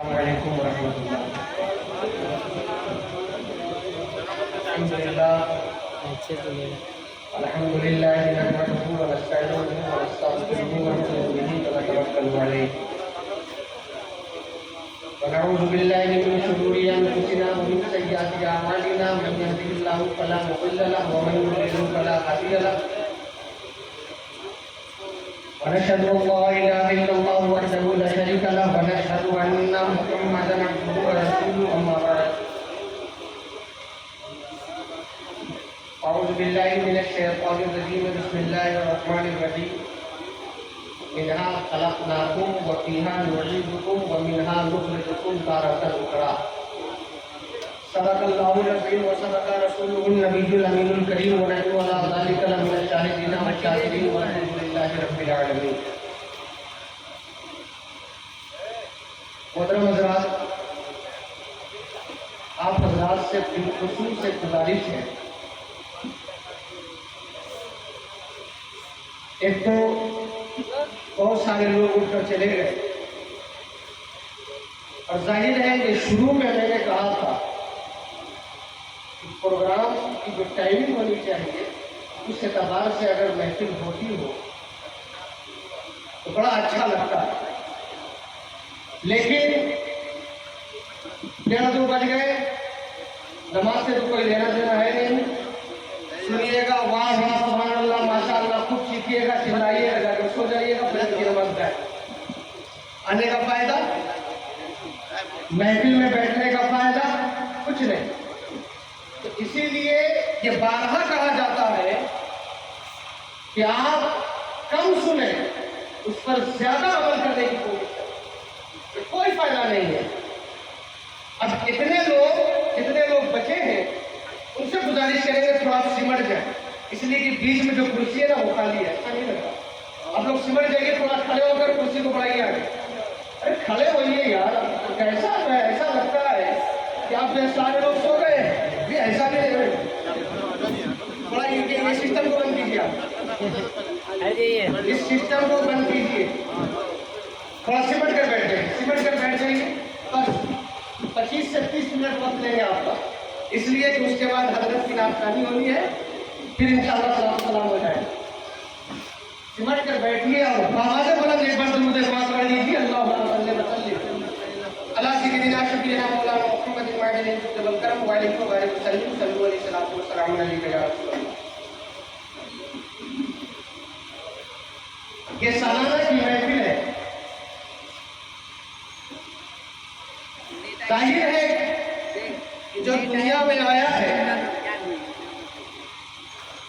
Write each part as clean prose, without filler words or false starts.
السلام علیکم ورحمۃ اللہ۔ الحمد للہ نحمده ونستعینه ونستغفره ونؤمن به ونتوکل علیہ ونعوذ باللہ من شرور انفسنا ومن سیئات اعمالنا من یهده الله فلا مضل له ومن یضلل فلا هادی له ونشهد ان لا اله الا الله وحده لا شريك له ونشهد ان محمدا عبده ورسوله اما بعد اعوذ بالله من الشیطان الرجیم بسم اللہ الرحمن الرحیم منها خلقناکم وفیها نعیدکم ومنها نخرجکم تارة اخرى صدق اللہ العظیم وصدق رسوله النبی الامین الکریم ونحن على ذلك لمن الشاہدین والشاکرین والحمد للہ رب العالمین۔ محترم حضرات، آپ حضرات سے بالخصوص سے گزارش ہے، ایک تو بہت سارے لوگ اٹھ کر چلے گئے، اور ظاہر ہے کہ شروع میں نے کہا تھا کہ پروگرام کی جو ٹائمنگ ہونی چاہیے اس اعتبار سے اگر محفل ہوتی ہو تو بڑا اچھا لگتا ہے، لیکن 1:30 بج گئے، نماز سے تو کوئی لینا دینا ہے نہیں، سنیے گا واہ واہ سبحان اللہ ماشاء اللہ، خوب سیکھیے گا، چلائیے گا، جا کے سو جائیے گا، پھر کی نماز جائے آنے کا فائدہ، محفل میں بیٹھنے کا فائدہ کچھ نہیں۔ تو اسی لیے یہ بارہا کہا جاتا ہے کہ آپ کم سنیں، اس پر زیادہ عمل کرنے کی کوشش کریں، کوئی فائدہ نہیں ہے۔ اب کتنے لوگ بچے ہیں، ان سے گزارش کریں گے تھوڑا آپ سمٹ جائیں، اس لیے کہ بیچ میں جو کرسی ہے نا وہ خالی ہے، اچھا نہیں لگتا، آپ لوگ سمٹ جائیے، تھوڑا کھڑے ہو کر کرسی کو بڑھائیے آگے، ارے کھڑے ہوئیے یار، کیسا ہے؟ ایسا لگتا ہے کہ آپ سارے لوگ سو گئے، بھی ایسا نہیں ہے، تھوڑا یہ سسٹم کو بند کیجیے، آپ اس سسٹم کو بند کیجیے، تھوڑا سمٹ کر بیٹھ جائیے، بس 25 سے 30 منٹ وقت لیں گے آپ کا، اس لیے کہ اس کے بعد حضرت کی ناشتانی ہونی ہے، پھر انشاءاللہ سلام ہو جائے۔ سمٹ کر بیٹھیے اور آواز بلند ایک بار درود پاک پڑھ لیجیے، اللہم صلی وسلم علی سیدنا شفیعنا مولانا محمد المعدن جل الکرم وعلیہ وآلہ وسلم صلو علیہ الصلوۃ والسلام علیک یا رسول اللہ۔ یہ سالانہ کی محفل ہے، ظاہر ہے جو دنیا میں آیا ہے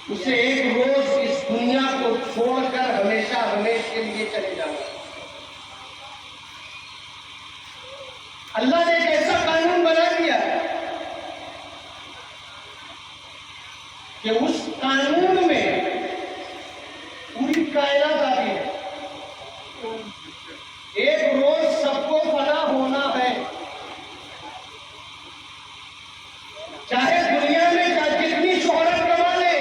اسے ایک روز اس دنیا کو چھوڑ کر ہمیشہ کے لیے چلے جانا۔ اللہ نے ایک ایسا قانون بنا دیا کہ اس قانون میں پوری کائنات آتی ہے، ایک روز سب کو فنا ہونا ہے، چاہے دنیا میں جتنی شہرت کما لے،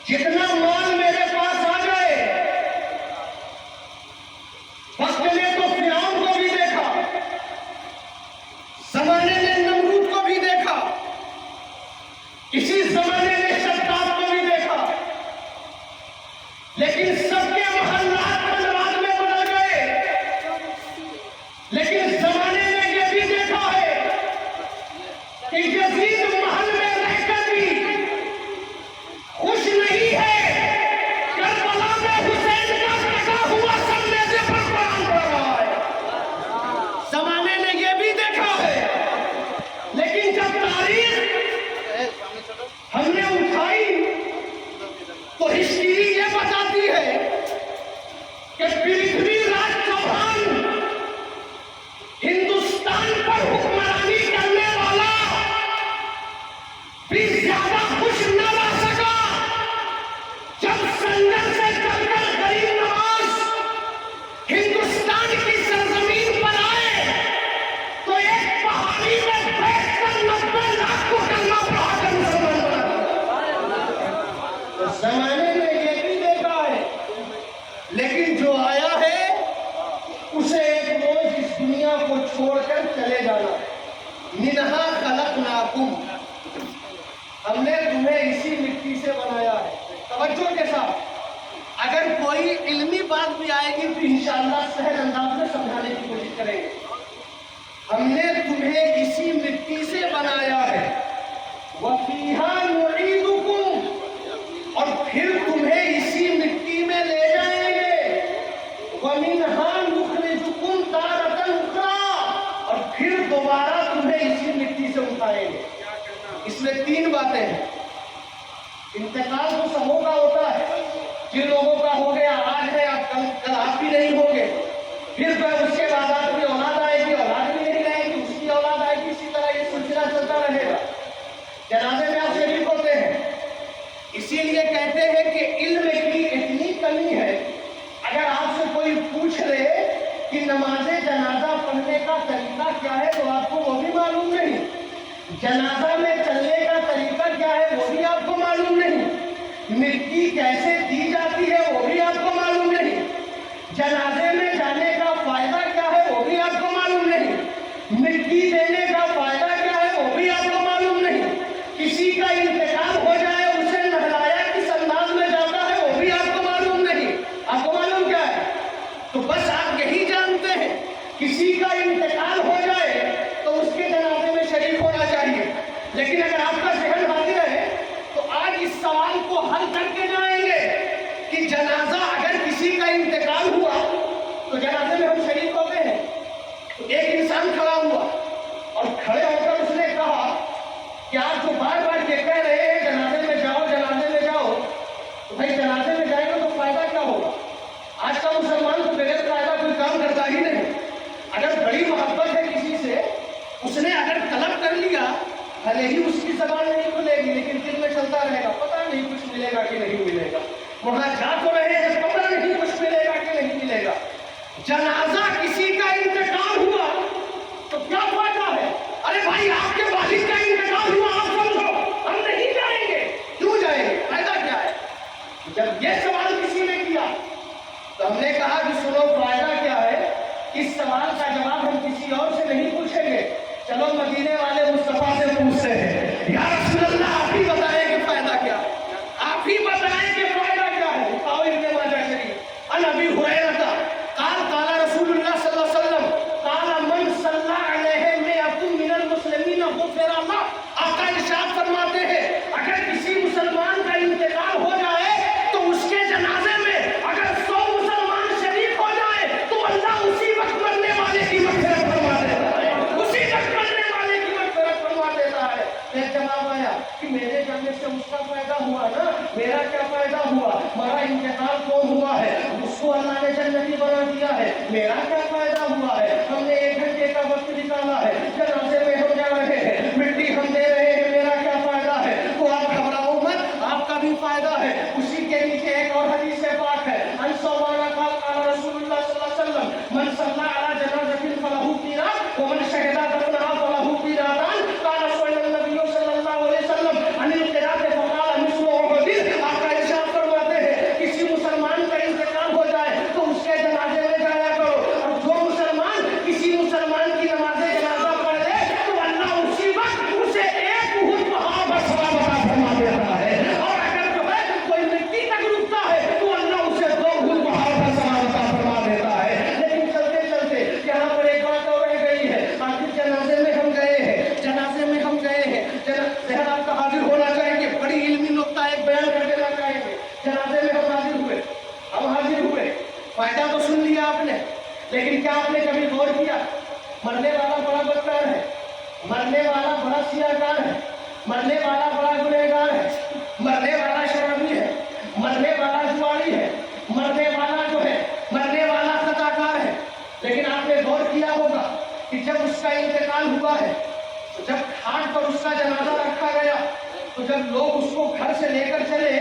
جتنا مال میرے پاس آ جائے، وقت نے تو فرعون کو بھی دیکھا، زمانے نے نمرود کو بھی دیکھا، اسی زمانے نے شداد کو بھی دیکھا، لیکن سب کے محلات رات میں بدل گئے، لیکن زمانے نے یہ بھی دیکھا ہے کہ یزید محل میں رہ کر بھی خوش نہیں ہے، کربلا میں حسین کا کٹا ہوا سامنے سے پر قرآن پڑھ رہا ہے۔ زمانے نے یہ بھی دیکھا ہے، لیکن جب تاریخ ہم نے اٹھائی تو ہسٹری یہ بتاتی ہے کہ پرتھوی راج چوہان ہندوستان پر حکمرانی کرنے والا دنیا کو چھوڑ کر چلے جانا ہے۔ منہا خلقناکم، ہم نے تمہیں اسی مٹی سے بنایا ہے۔ توجہ کے ساتھ اگر کوئی علمی بات بھی آئے گی تو انشاءاللہ سہل انداز میں سمجھانے کی کوشش کریں گے۔ ہم نے تمہیں اسی مٹی سے بنایا ہے، وَفِيهَا نُعِيدُكُمْ، اور پھر تمہیں اسی مٹی میں لے جائیں گے، وَمِنْهَا نُخْرِجُكُمْ تَارَةً أُخْرَىٰ، اور پھر دوبارہ تمہیں اسی مٹی سے اٹھائیں گے۔ اس میں تین باتیں ہیں۔ انتقال تو سبوں کا ہوتا ہے، جن لوگوں کا ہو گیا آج ہے، آپ کل آپ بھی نہیں ہوں گے، پھر اس کے بعد آپ کی اولاد آئے گی، اولاد بھی نہیں رہے گی، اس کی اولاد آئے گی، اسی طرح یہ سلسلہ چلتا رہے گا۔ جنازے میں آپ شریک ہوتے ہیں، اسی لیے کہتے ہیں کہ علم کی اتنی کمی ہے، اگر آپ سے کوئی پوچھ لے کہ نماز جنازہ پڑھنے کا طریقہ کیا ہے تو آپ کو وہ بھی معلوم نہیں، جنازہ میں چلنے کا طریقہ کیا ہے وہ بھی آپ کو معلوم نہیں، مٹی کیسے دی جاتی ہے وہ بھی آپ کو معلوم نہیں، جنازے میں جانے کا فائدہ کیا ہے وہ بھی آپ کو معلوم نہیں، مٹی دینے کا فائدہ کیا ہے وہ بھی آپ کو معلوم نہیں، کسی کا انتقال ہو جائے اسے نہلایا کس انداز میں جاتا ہے وہ بھی آپ کو معلوم نہیں۔ آپ کو معلوم کیا ہے؟ تو بس آپ یہی جانتے ہیں کسی کا انتقال ہو جائے تو اس کے جنازے میں شریک ہونا چاہیے، لیکن اگر آپ کا ذہن حاضر ہے تو آج اس سوال کو حل کر کے جائیں گے کہ جنازہ اگر کسی کا انتقال ہوا تو جنازے میں ہم شریک ہوتے ہیں۔ تو ایک انسان کھڑا ہوا اور کھڑے ہو کر اس نے کہا کہ آپ جو بار بار یہ کہہ رہے ہیں جنازے میں جاؤ جنازے میں جاؤ، تو بھائی جنازے میں جائیں گے تو فائدہ کیا ہوگا؟ آج کا مسلمان تو بغیر فائدہ کوئی کام کرتا ہی نہیں۔ اگر بڑی محبت ہے کسی سے، اس نے اگر طلب کر لیا، بھلے ہی اس کی زبان نہیں کھلے گی لیکن دل میں چلتا رہے گا، پتہ نہیں کچھ ملے گا کہ نہیں ملے گا، وہاں جا تو رہے ہیں، پتہ نہیں کچھ ملے گا کہ نہیں ملے گا۔ جنازہ کسی کا انتقال ہوا تو کیا فائدہ ہے؟ ارے بھائی آپ کے والد کا انتقال ہوا، آپ سمجھو ہم نہیں جائیں گے، کیوں جائیں گے؟ فائدہ کیا ہے؟ جب یہ سوال کسی نے کیا تو ہم نے کہا کہ سنو فائدہ کیا ہے، اس سوال کا جواب ہم کسی اور سے نہیں پوچھیں گے، چلو مدینے والے مصطفیٰ سے پوچھتے ہیں، یا رسول اللہ آپ ہی بتائیں کہ فائدہ کیا ہے، آپ ہی بتائیں کہ فائدہ کیا ہے۔ اٹھاؤ ابن ماجہ شریف، عن ابی ہریرہ قال قال رسول اللہ صلی اللہ علیہ وسلم قال من صلی علیہ مئۃ من المسلمین غفر اللہ، آقا ارشاد فرماتے ہیں اگر کسی مسلمان کا انتقال ہو جائے تو اس کے جنازے میں اگر 100 مسلمان شریک ہو جائے تو اللہ اسی وقت مرنے والے کی مغفرت فرما دیتا ہے، اسی وقت مرنے والے کی مغفرت فرما دیتا ہے۔ ایک جواب آیا کہ میرے جانے سے اس کا فائدہ ہوا نا، میرا کیا فائدہ ہوا، میرا انتقال کون ہوا ہے، اس کو اللہ نے جنتی بنا دیا ہے، میرا کیا فائدہ ہوا ہے، ہم نے 1 گھنٹے کا وقت نکالا ہے، جنازے میں ہم جا رہے ہیں، مٹی ہم دے رہے ہیں، میرا کیا فائدہ ہے؟ تو آپ گھبراؤ مت، آپ کا بھی فائدہ ہے۔ اسی کے نیچے ایک اور حدیث پاک ہے، ان ثوبان قال قال رسول اللہ صلی اللہ علیہ وسلم من صلی علی جنازۃ فلہ قیرات ومن شهد دفنها فلہ قیراتان قال صلی النبی صلی اللہ علیہ وسلم عن القراءۃ فقال مثل احد۔ آقا ارشاد فرماتے ہیں کسی مسلمان کا انتقال ہو جائے تو اس کے جنازے میں جایا کرو، اور جو مسلمان کسی مسلمان کی نماز جنازہ پڑھ لے تو اللہ اسی وقت اسے 1 احد پہاڑ کا ثواب عطا فرما دیتا ہے، اور اگر جو ہے کوئی مٹی تک رکتا ہے تو اللہ اسے 2 احد پہاڑ کا ثواب عطا فرما دیتا ہے۔ لیکن چلتے چلتے یہاں پر ایک بات اور رہ گئی ہے، آخر جنازے میں ہم گئے ہیں، جنازے میں ہم گئے ہیں، ذہن آپ کا حاضر ہونا چاہیے، بڑی علمی نقطہ ایک بیان کر دینا چاہیں گے۔ جنازے میں ہم حاضر ہوئے، فائدہ تو سن لیا آپ نے، لیکن کیا آپ نے کبھی غور کیا مرنے والا بڑا بدکار ہے، مرنے والا بڑا سیاہکار ہے، مرنے والا بڑا گنہگار ہے، مرنے والا شرابی ہے، مرنے والا جواری ہے، مرنے والا جو ہے مرنے والا خطاکار ہے، لیکن آپ نے غور کیا ہوگا کہ جب اس کا انتقال ہوا ہے، جب کھاٹ پر اس کا جنازہ رکھا گیا تو جب لوگ اس کو گھر سے لے کر چلے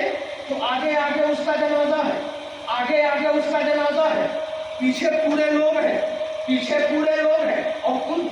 تو آگے آگے اس کا جنازہ ہے، آگے آگے اس کا جنازہ ہے، پیچھے پورے لوگ ہیں، پیچھے پورے لوگ ہیں، اور ان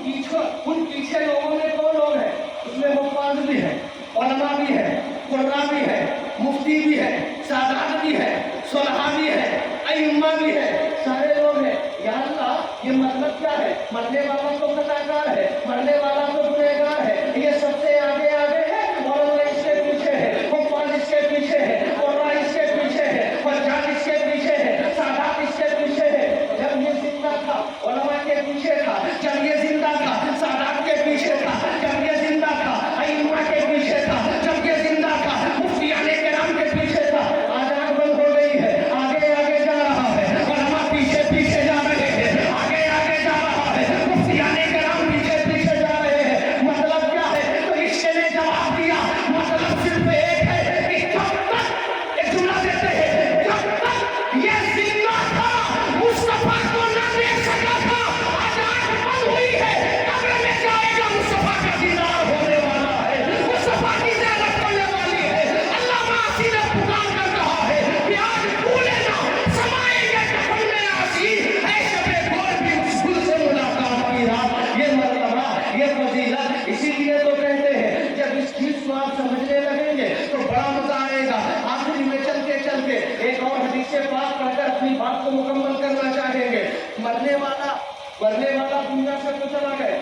پیچھے لوگوں میں کون لوگ ہیں؟ اس میں حفاظ بھی ہیں، علماء بھی ہیں، قرآ بھی ہیں، مفتی بھی ہیں، سادات بھی ہیں، صلحاء بھی ہیں، ائمہ بھی ہیں، سارے لوگ ہیں۔ یا اللہ یہ مطلب کیا ہے؟ مرنے والا تو خطاکار ہے، مرنے والا تو گنہگار ہے، یہ سب سے آگے آگے ہے اور اللہ اس کے پیچھے ہے، حکمان اس کے پیچھے ہے، اور اس کے پیچھے ہے، فجار اس کے پیچھے ہے، سادات اس کے پیچھے ہے۔ جب یہ زندہ تھا علماء کے پیچھے تھا، جب یہ زندہ تھا سادات کے پیچھے تھا، جب یہ زندہ تھا ائمہ کے پیچھے تھا، جب یہ زندہ تھا مفتیان کرام کے پیچھے تھا۔ آج آنکھ بند ہو گئی ہے، آگے آگے جا رہا ہے، علماء پیچھے پیچھے جا رہے ہیں، آگے آگے جا رہا ہے، مفتیان کرام پیچھے پیچھے جا رہے ہیں۔ مطلب کیا ہے؟ تو عشق نے جواب دیا، مطلب صرف ایک ہے کہ جب تک ایک جملہ دیتے ہیں، جب تک یہ زندہ تھا مصطفیٰ کو نہ دیکھ سکا تھا، آج آنکھ بند ہوئی ہے، قبر میں جائے گا مصطفیٰ کا دیدار ہونے والا ہے، مصطفیٰ کی زیارت ہونے والی ہے۔ اللہ معاصی نے پکار کر کہا ہے کہ آج بھولے نہ سمائیں گے کفن میں آسی، اے شب گور بھی اس گل سے ملاقات کی رات۔ یہ مرتبہ، یہ فضیلت، اسی لیے تو کہتے ہیں جب اس چیز کو آپ سمجھنے لگیں گے تو بڑا مزہ آئے گا۔ آخری میں چلتے چلتے ایک اور حدیث پاک پڑھ کر اپنی بات کو مکمل کرنا چاہیں گے۔ مرنے والا دنیا سے تو چلا گیا،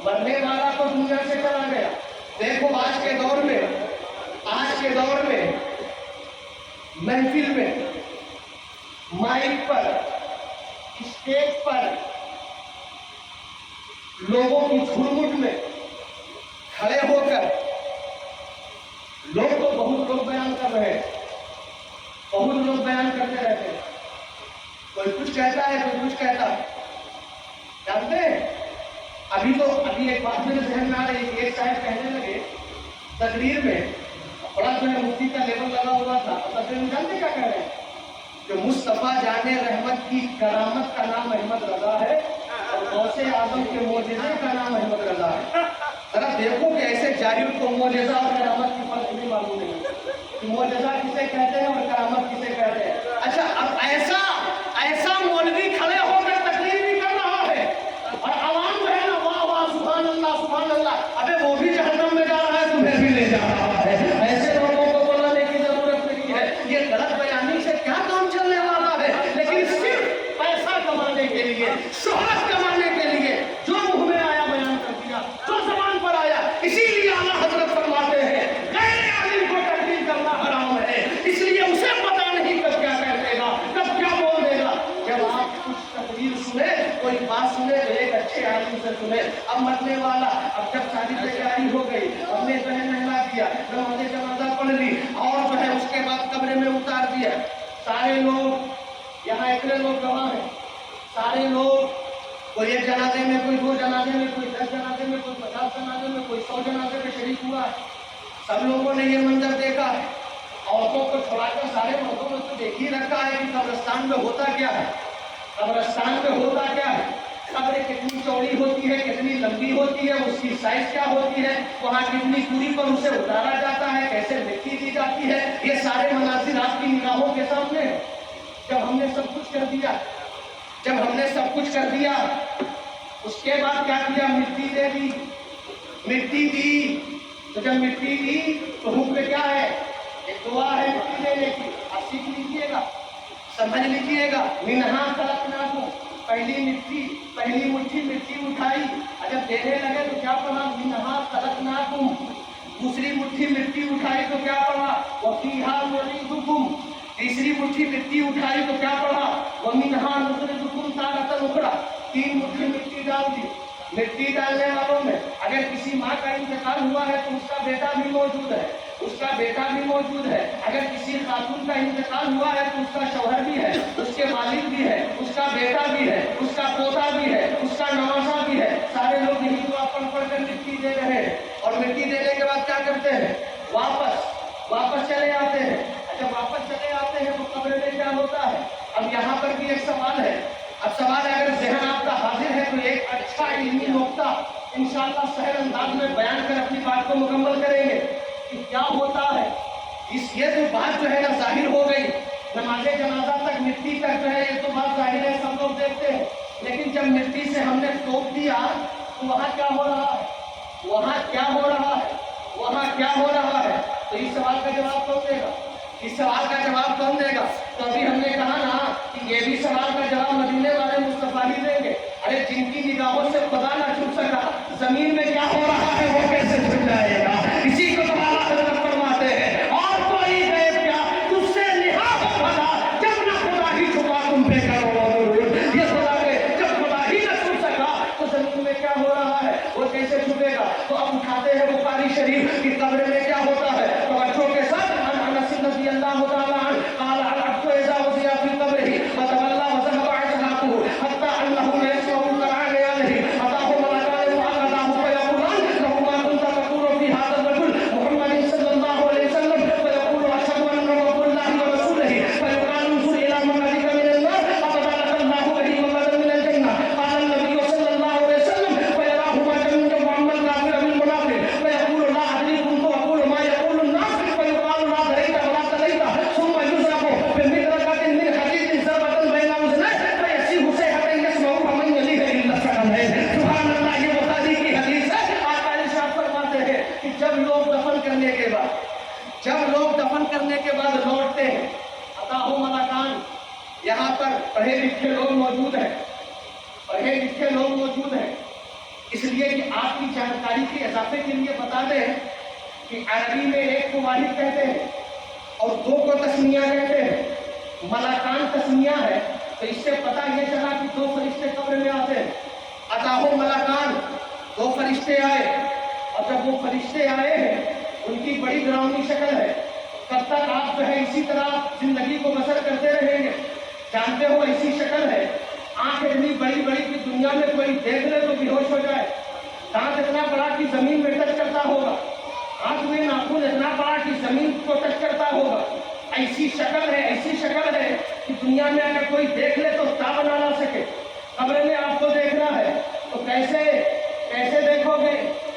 مرنے والا تو دنیا سے چلا گیا۔ دیکھو آج کے دور میں محفل میں، مائک پر، اسٹیج پر، لوگوں کی جھرمٹ میں کھڑے ہو کر لوگ تو بہت لوگ بیان کر رہے ہیں، بہت لوگ بیان کرتے رہتے ہیں، کوئی کچھ کہتا ہے، کوئی کچھ کہتا ہے۔ جانتے ہیں ابھی ایک بات میرے ذہن میں آ رہی ہے، ایک صاحب کہنے لگے تقریر میں، بڑا جو ہے مفتی کا لیبل لگا ہوا تھا، تقریر میں جانتے کیا کہہ رہے ہیں؟ کہ مصطفیٰ جان رحمت کی کرامت کا نام احمد رضا ہے اور غوث اعظم کے معجزے کا نام احمد رضا ہے۔ ذرا دیکھو کہ ایسے جاہل کو معجزہ اور کرامت کی فرق نہیں معلوم ہے کہ معجزہ کسے کہتے ہیں اور کرامت کسے کہتے ہیں۔ اچھا اب ایسا مولوی کھڑے ہو کر تقریر بھی کر رہا ہے اور عوام جو ہے نا واہ واہ سبحان اللہ سبحان اللہ، ابے وہ بھی جہنم میں جا رہا ہے، تمہیں بھی لے جا رہا ہے۔ ایسے لوگوں کو بلانے کی ضرورت نہیں ہے، یہ غلط بیانی سے کیا کام چلنے والا ہے؟ لیکن صرف پیسہ کمانے کے لیے، شہرت کمانے کے لیے جو منہ میں آیا بیان کر دیا، جو زبان پر آیا۔ اسی لیے اعلیٰ حضرت فرماتے ہیں غیر عالم کو تقریر کرنا حرام ہے، اس لیے اسے پتا نہیں کب کیا کہہ دے گا، کب کیا بول دے گا۔ جب آپ کچھ تقریر سنے، کوئی بات سنے تو ایک اچھے عالم سے سنے۔ اب مرنے والا، اب جب شادی تیاری ہو گئی، ہم نے نہلا دیا، نماز جنازہ پڑھ لی اور جو ہے اس کے بعد قبر میں اتار دیا۔ سارے لوگ یہاں اتنے لوگ گواہ ہیں، سارے لوگ، کوئی ایک جنازے میں، کوئی 2 جنازے میں، کوئی 10 جنازے میں، کوئی 50 جنازے میں، کوئی 100 جنازے میں شریک ہوا ہے۔ سب لوگوں نے یہ منظر دیکھا ہے۔ عورتوں کو چھوڑا کر سارے مردوں نے تو دیکھ ہی رکھا ہے کہ قبرستان میں ہوتا کیا ہے، قبرستان میں ہوتا کیا ہے، قبر کتنی چوڑی ہوتی ہے، کتنی لمبی ہوتی ہے، اس کی سائز کیا ہوتی ہے، وہاں کتنی دوری پر اسے اتارا جاتا ہے، کیسے مٹی دی جاتی ہے، یہ سارے مناظر آپ کی نگاہوں کے سامنے ہیں۔ جب ہم نے سب کچھ کر دیا، اس کے بعد کیا کیا؟ مٹی دے دی، مٹی دی۔ تو جب مٹی دی تو حکم کیا ہے؟ ایک دعا ہے مٹی دینے کی، آپ سیکھ لیجیے گا، سمجھ لیجیے گا۔ منہا خلقناکم، پہلی مٹھی مٹی اٹھائی، جب دینے لگے تو کیا پڑھا؟ منہا خلقناکم۔ دوسری مٹھی مٹی اٹھائی تو کیا پڑھا؟ وفیہا نعیدکم۔ تیسری مٹھی مٹی اٹھائی تو کیا پڑھا؟ ومنہا نخرجکم تارۃ اخری۔ 3 مٹھی مٹی ڈال دی۔ مٹی ڈالنے والوں میں اگر کسی ماں کا انتقال ہوا ہے تو اس کا بیٹا بھی موجود ہے، اگر کسی خاتون کا انتقال ہوا ہے تو اس کا شوہر بھی ہے، اس کے والد بھی ہے، اس کا بیٹا بھی ہے، اس کا پوتا بھی ہے، اس کا نواسا بھی ہے۔ سارے لوگ یہی دعا پڑھ کر مٹی دے رہے ہیں، اور مٹی دینے کے بعد کیا کرتے ہیں؟ واپس چلے آتے ہیں۔ جب واپس چلے آتے ہیں تو قبر میں کیا ہوتا ہے؟ اب یہاں پر بھی ایک سوال ہے۔ اب سوال اگر ذہن آپ کا حاضر ہے تو ایک اچھا علمی نقطہ انشاءاللہ سہل انداز میں بیان کر اپنی بات کو مکمل کریں گے کہ کیا ہوتا ہے۔ یہ تو بات جو ہے نا ظاہر ہو گئی، نماز جنازہ تک مٹی تک جو ہے یہ تو بات ظاہر ہے، سب لوگ دیکھتے ہیں۔ لیکن جب مٹی سے ہم نے ٹوپ دیا تو وہاں کیا ہو رہا ہے؟ تو اس سوال کا جواب کون دے گا؟ اس سوال کا جواب کون دے گا؟ تو ابھی ہم نے کہا نا کہ یہ بھی سوال کا جواب مدینے والے مصطفیٰ ہی دیں گے. ارے جن کی نگاہوں سے خدا نہ چھپ سکا، زمین میں کیا ہو رہا ہے وہ کیسے چھپ جائے گا؟ اسی کو تمہارا حضرت فرماتے ہیں، اور کوئی غیب کیا تجھ سے نہا ہو بھلا، جب نہ خدا ہی چھپا تم پہ کرو درود. یہ خدا کے جب خدا ہی نہ چھپ سکا تو زمین میں کیا ہو رہا ہے وہ کیسے چھپے گا؟ تو اب اٹھاتے ہیں بخاری شریف کی قبر میں کیا ہوتا ہے. تو بچوں کے ساتھ انس رضی اللہ تعالیٰ عنہ قال العبد اذا وضع في قبره وتولى وذهب عزهاته حتى انه لا يسمع كلام عليه اتاه ملكان فاخذاه فيقولان له ما كنت تقول في هذا الرجل محمد صلى الله عليه وسلم فيقول اشهد انه عبد الله ورسوله فيقال انظر الى مملكه من النار فبارك الله به مملكه من الجنه قال النبي صلى الله عليه وسلم فيراه ما جمع محمد كافر بالمنافق فيقول لا ادري كنت اقول ما يقول الناس فيقال لا دريت ولا تليت ثم يزرق بمدركه من حديد ضربه بين اذنيه فيسيح صيحه يسمعها من يليه الا سكنه. سبحان اللہ. یہ بخاری کی حدیث ہے. آقا ارشاد فرماتے ہیں کہ جب لوگ دفن کرنے کے بعد لوٹتے ہیں، اتاہم ملکان، یہاں پر پڑھے لکھے لوگ موجود ہیں، اس لیے کہ آپ کی جانکاری کے اضافے کے لیے بتا دیں کہ عربی میں ایک کو واحد کہتے ہیں اور دو کو تسنیہ کہتے ہیں. ملکان تسنیہ ہے تو اس سے پتہ یہ چلا کہ دو فرشتے قبر میں آتے ہیں. اتاہم ملکان، دو فرشتے آئے، اور جب وہ فرشتے آئے ہیں ان کی بڑی ڈراؤنی شکل ہے. کب تک آپ جو ہے اسی طرح زندگی کو بسر کرتے رہیں گے؟ جانتے ہو ایسی شکل ہے، آنکھ اتنی بڑی بڑی کہ دنیا میں کوئی دیکھ لے تو بے ہوش ہو جائے، دانت اتنا بڑا کہ زمین میں ٹچ کرتا ہوگا، ہاتھ میں ناخن اتنا بڑا کہ زمین کو ٹچ کرتا ہوگا. ایسی شکل ہے کہ دنیا میں اگر کوئی دیکھ لے تو تا بنا نہ سکے. قبر میں آپ کو دیکھنا ہے تو کیسے دیکھو گے؟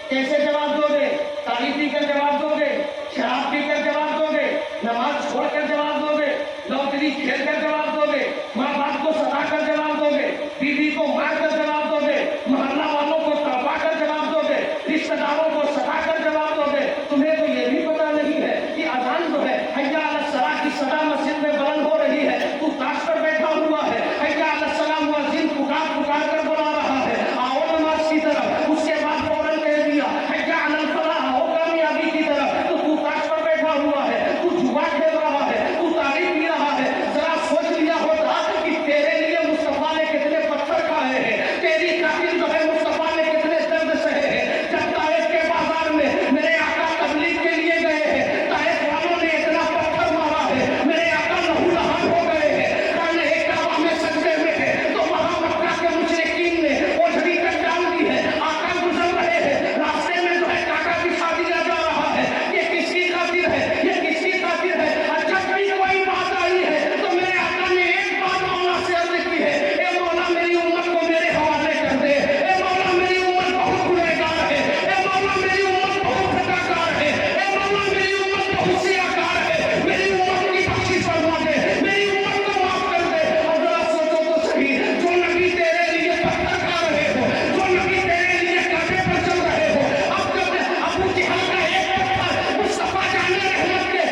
کیسے جواب دو گے؟ تالی پی کر جواب دو گے؟ شراب پی کر جواب دو گے؟ نماز چھوڑ کر جواب دو گے؟ لوٹری کھیل کر جواب دو گے؟ ماں باپ کو ستا کر جواب دو گے؟ بیوی کو مار کر جواب دو گے؟ محلہ والوں کو تڑپا کر جواب دو گے؟ رشتہ داروں کو ستا کر جواب دو گے؟ تمہیں تو یہ بھی پتا نہیں ہے کہ اذان جو ہے حیا علی الصلاۃ کی صدا مسجد میں بلند ہو رہی ہے، تو تاش پر بیٹھا ہوا ہے، حیا علی الصلاۃ مؤذن پکار کر بلا رہا ہے، آؤ نماز کی طرف. اس کے بعد فوراً کہہ دیا حیا علی الفلاح، آؤ کامیابی کی طرف. تو تاش پر بیٹھا ہوا ہے، تو جوا کھیل رہا ہے، تو تالی پی رہا ہے. ذرا سوچ لیا ہوتا کہ تیرے لیے مصطفیٰ نے کتنے پتھر کھائے ہیں، تیری خاطر جو ہے مصطفیٰ نے کتنے درد سہے ہیں. جب طائف کے بازار میں میرے آقا تبلیغ کے لیے گئے ہیں، طائف والوں نے اتنا پتھر مارا ہے، میرے آقا لہو لہان ہو گئے ہیں. کل ایک کعبہ میں سجدے میں ہے تو وہاں مکہ کے مشرکین نے اوجھڑی کر ڈال دی ہے. آقا گزر رہے ہیں، راستے میں جو ہے کاکا بچھا دیا جا رہا ہے. یہ کس کی خاطر ہے؟ یہ کس کی خاطر ہے؟ اور جب بھی کوئی بات آئی ہے تو میرے آقا نے ایک بات مولا سے عرض کی ہے، اے مولا میری امت کو میرے حوالے کر دے. اے مولا میری امت بہت گنہگار ہے. اے مولا میری امت بہت خطاکار ہے. اے مولا میری امت بہت سیاہکار ہے. میری امت کی بخشش فرما دے، میری امت کو معاف کر دے. اور ذرا سوچو تو صحیح، جو نبی تیرے لیے پتھر کھا رہے ہو، جو نبی تیرے لیے کانٹے پر چل رہے ہو، اب جب ابو جہل کا ایک پتھر مصطفیٰ جان رحمت کے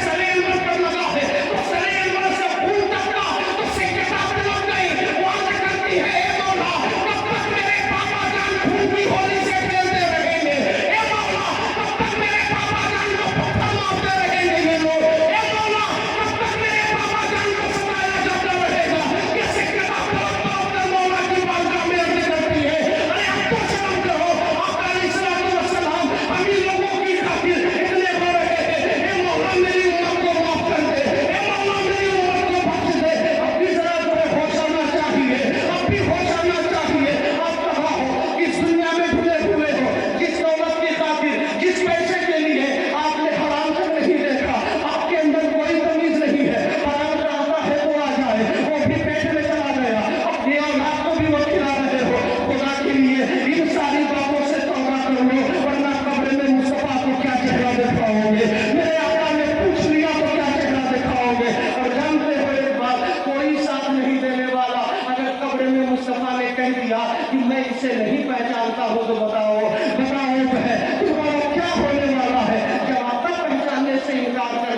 سرے انور پر لگا ہے تو سرے انور سے خون ٹپکا تو سکتہ پر لگ گئی. وہ عرض کرتی ہے اے مولا کب تک میرے پاپا جان خون کی ہولی سے کھیلتے رہیں گے؟ اے مولا کب تک میرے پاپا جان کو پتھر مارتے رہیں گے یہ لوگ؟ اے مولا کب تک میرے پاپا جان کو ستایا جاتا رہے گا؟ یہ سکتہ پر لگ کر مولا کی بارگاہ میں عرض کرتی ہے ارے اب تو شرم کرو، آقا علیہ الصلوۃ والسلام ہم ہی لوگوں کی خاطر اتنے رو رہے ہیں. اے مولا میری امت کو معاف کر دے، اے مولا میری امت کو بخش دے. اب بھی ذرا جو ہے ہوش آنا چاہیے، اب بھی ہوش آنا چاہیے. آپ کہاں ہو؟ کس دنیا میں بھولے ہوئے ہو؟ جس دولت کی خاطر، جس پیسے کے لیے آپ نے حرام تک نہیں دیکھا، آپ کے اندر کوئی تمیز نہیں ہے. حرام چاہتا ہے تو آ جائے، وہ بھی پیٹ میں چلا گیا، اپنی اولاد کو بھی وہ کھلا رہے ہو. خدا کے لیے ان ساری باتوں سے توبہ کر لو، ورنہ قبر میں مصطفیٰ کو کیا چہرہ دکھاؤ گے؟ میرے آقا نے پوچھ لیا تو کیا چہرہ دکھاؤ گے؟ اور جانتے ہو ایک بات، کوئی ساتھ نہیں دینے والا. اگر قبر میں مصطفیٰ نے کہہ دیا کہ میں اسے نہیں پہچانتا ہوں تو بتاؤ جو ہے تمہارا کیا ہونے والا ہے؟ جب آپ تک پہچاننے سے انکار کر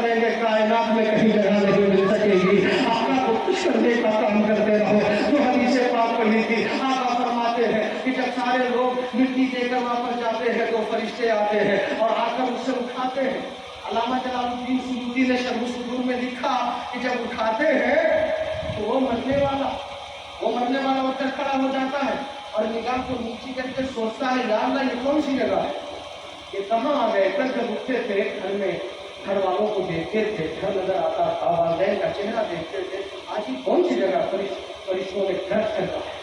فرماتے ہیں کہ جب سارے لوگ مٹی دے کر واپس جاتے ہیں تو فرشتے آتے ہیں اور آ کر اسے اٹھاتے ہیں. علامہ جلال الدین سیوطی نے شرح الصدور میں لکھا کہ جب اٹھاتے ہیں تو وہ مرنے والا اٹھ کر کھڑا ہو جاتا ہے اور نگاہ کو نیچی کر کے سوچتا ہے یا اللہ یہ کون سی جگہ ہے, یہ کہاں آ گئے. کل جب اٹھتے تھے گھر میں گھر والوں کو دیکھتے تھے, گھر نظر آتا تھا, والدین کا چہرہ دیکھتے تھے, آج یہ کون سی جگہ فرشتوں نے گھر کرتا ہے,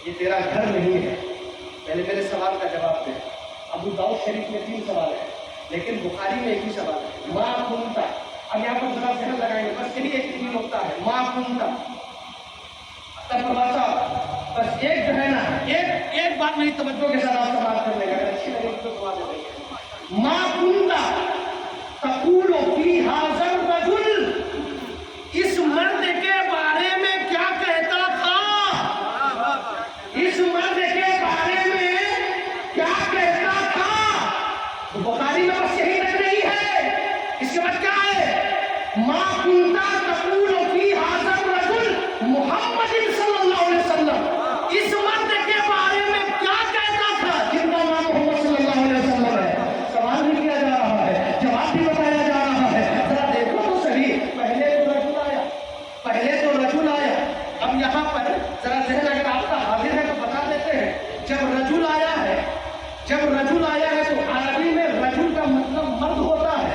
یہ تیرا گھر نہیں ہے. پہلے میرے سوال کا جواب دے. ابو داؤد شریف میں 3 سوال ہے لیکن بخاری میں ایک ہی سوال ہے, ما کنتا. اب یہاں پر ذرا ذہن لگائیں گے, بس یہی ایک ہی نقطہ ہے, ما کنتا. بس ایک جو ہے نا, ایک بات میری توجہ کے ساتھ آپ سے بات کرنے کا, اچھی لگے تو سوال دیں گے. ما کنتا تقول فی ھذا الرجل, اس مرد کے بارے میں کیا کہتا تھا, اس مرد کے بارے میں کیا کہتا تھا. بخاری میں بس یہی تک نہیں ہے, اس کے بعد کیا ہے, ما کنتا تقول فی ھذا الرجل محمد صلی اللہ علیہ وسلم, اس مرد کے بارے میں کیا کہتا تھا جن کا نام محمد صلی اللہ علیہ وسلم ہے. سوال بھی کیا جا رہا ہے, جواب بھی بتایا جا رہا ہے. ذرا دیکھو تو صحیح, پہلے تو رجل آیا. اب یہاں پر ذرا ذہن اگر آپ کا حاضر ہے تو بتا دیتے ہیں. جب رجل آیا ہے تو عربی میں رجل کا مطلب مرد ہوتا ہے,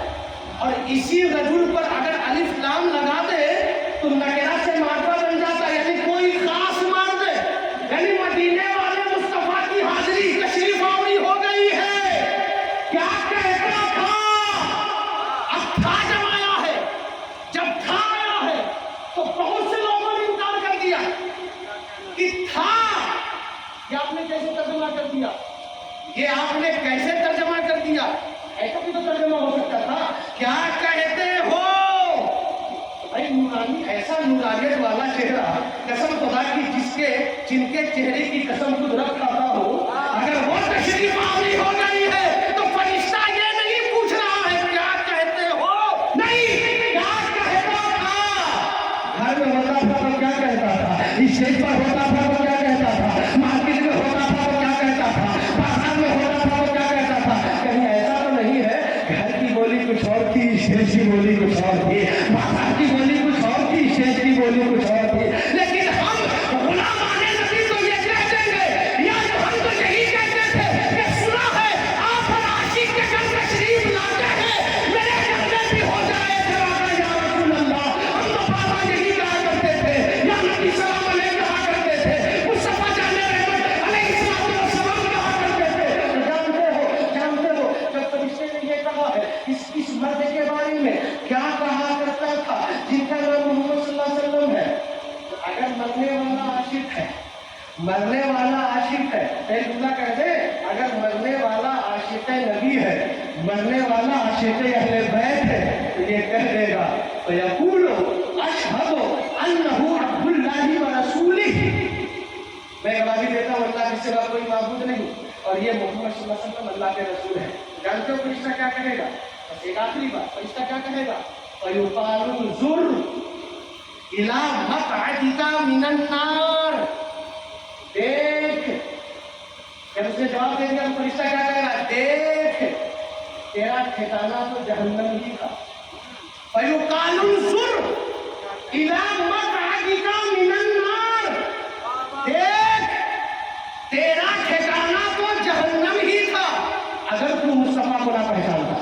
اور اسی رجل پر اگر الف لام لگا دے تو نکرہ سے معرفہ بن جاتا ہے, یعنی کوئی خاص مرد, یعنی مدینے والے مصطفیٰ کی حاضری تشریف آوری ہو گئی ہے. کیا کہتا تھا, اب تھا جب آیا ہے, جب تھا آیا ہے تو بہت سے لوگوں نے انکار کر دیا کہ تھا. یہ آپ نے کیسے ترجمہ کر دیا, یہ آپ نے کیسے ترجمہ کر دیا, ایسا بھی تو ترجمہ ہو سکتا تھا. کیا کہتے ہو بھائی, نورانی, ایسا نورانیت والا چہرہ, قسم خدا کی جن کے چہرے کی قسم خود رب کھاتا ہو, اگر وہ تشریف آوری ہو گئی ہے تو فرشتہ یہ نہیں پوچھ رہا ہے کیا کہتے ہو, نہیں, کیا کہتا تھا. گھر میں ہوتا تھا تو کیا کہتا تھا, اسٹیج پر ہوتا تھا تو کیا کہتا تھا, مارکیٹ میں ہوتا تھا تو کیا کہتا تھا, بازار میں ہوتا تھا تو کیا کہتا تھا. کہیں ایسا تو نہیں ہے گھر کی بولی کچھ اور تھی, اسٹیج کی بولی کچھ اور تھی, بازار کی بولی کچھ اور تھی, اسٹیج کی بولی کچھ اور تھی. لیکن ہم غلامان نبی تو یہ کہہ دیں گے, یا ہم تو یہی کہتے تھے کہ سنا ہے آپ ہر عاشق کے گھر تشریف لاتے ہیں, میرے گھر میں بھی ہو جائے جواب یا رسول اللہ. ہم تو بابا یہی کہا کرتے تھے, یا نبی سلام علیہ کہا کرتے تھے, مصطفیٰ جان رحمت علیہ السلام کہا کرتے تھے. جانتے ہو جب فرشتے نے یہ کہا ہے اس مرد کے بارے میں کیا کہا کرتا تھا جن کا نام محمد صلی اللہ علیہ وسلم ہے. اگر مرنے والا عاشق ہے, ایک جملہ کہہ دے, اگر مرنے والا عاشق نبی ہے, مرنے والا عاشق اہل بیت ہے, تو یہ کہہ دے گا فیقول اشہد انہ عبد اللہ ورسولہ, میں گواہی دیتا ہوں اللہ کے سوا کوئی معبود نہیں اور یہ محمد صلی اللہ علیہ وسلم اللہ کے رسول ہے. جانتے ہو فرشتہ کیا کہے گا, بس ایک آخری بات, فرشتہ کیا کہے گا, فیقال انظر الی مقعدک من النار, دیکھ. جب اس نے جواب دے دیا تو فرشتہ کیا کہے گا, دیکھ تیرا ٹھکانہ تو جہنم ہی تھا. فیقال انظر الی مقعدک من النار, دیکھ تیرا ٹھکانہ تو جہنم ہی تھا. اگر تو مصطفیٰ کو نہ پہچانتا,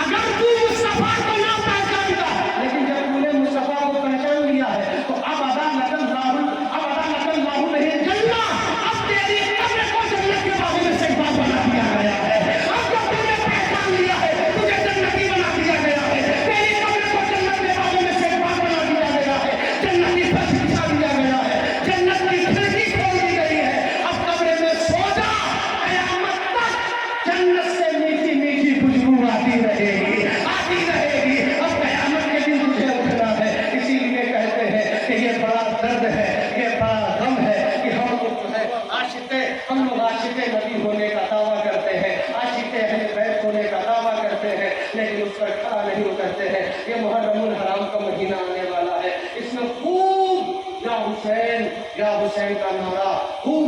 اگر تو مصطفیٰ کو نہ پہچانتا, لیکن جب تم نے مصطفیٰ کو پہچان لیا ہے تو اب ادا نقل لاہو نہیں جنہ, اب تیری قبر کو جنت کے بارے میں سے ایک بات بنا دیا گیا ہے. اب جب تم نے پہچان لیا ہے تجھے جنتی بنا دیا گیا ہے, تیری قبر کو جنت کے بارے میں سے ایک بات بنا دیا گیا ہے, جنتی فرش بچھا دیا گیا ہے, جنت کی کھڑکی کھول دی گئی ہے. اب قبر میں سو جا, قیامت تک جنت سے میٹھی میٹھی خوشبو آتی رہے گی, آتی رہے گی. اب قیامت کے دن تجھے اٹھنا ہے. اسی لیے کہتے ہیں کہ یہ بڑا درد ہے, یہ بڑا غم ہے کہ ہم لوگ جو ہے عاشق نبی ہونے کا دعویٰ کرتے ہیں, عاشق اہل بیت ہونے کا دعویٰ کرتے ہیں, لیکن اس پر کھڑا نہیں اترتے ہیں. یہ محرم الحرام کا مہینہ آنے والا ہے, اس میں خوب یا حسین کا نعرہ, خوب